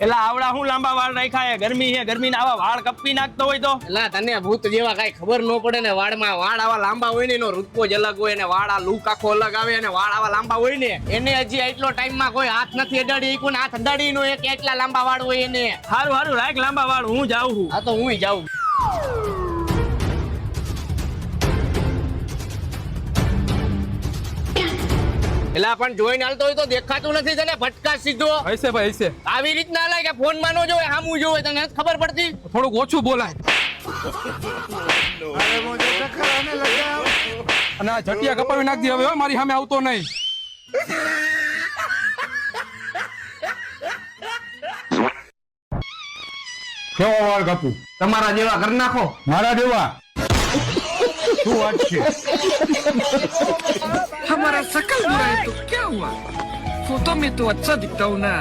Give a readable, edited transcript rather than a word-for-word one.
એલા આવડા હું લાંબા વાળ રાખ્યા હે, ગરમી હે, ગરમીના આવા વાળ કપી નાખતો હોય તો. એલા તને ભૂત જેવા કઈ ખબર ન પડે ને, વાળમાં વાળ આવા લાંબા હોય ને એનો રૂપો જ અલગ હોય ને, વાળ આ લુક આખો અલગ આવે અને વાળ આવા લાંબા હોય ને એને હજી એટલો ટાઈમમાં કોઈ હાથ નથી અડાડી, કોઈ હાથ અડાડી નો એક એટલા લાંબા વાળ હોય એને. હારું હારું રાખ લાંબા વાળ, હું જાઉં છું. આ તો હું જાઉં. એલા પણ જોઈને હાલતો હોય તો દેખાતું નથી તને, ભટકા સીધો હશે ભાઈ હશે. આવી રીતના લાય કે ફોન માં નો જોવે, સામું જોવે, તને નથી ખબર પડતી? થોડુંક ઓછું બોલાય. અને આ જટિયા કપાવી નાખી હવે હો, મારી સામે આવતો નહીં. કેવો વાળ કાપું? તમારા જેવા કરી નાખો. મારા જેવા? શું વાત છે? हमारा शकल बुरा है तो क्या हुआ? फोटो में तो अच्छा दिखता हूँ ना.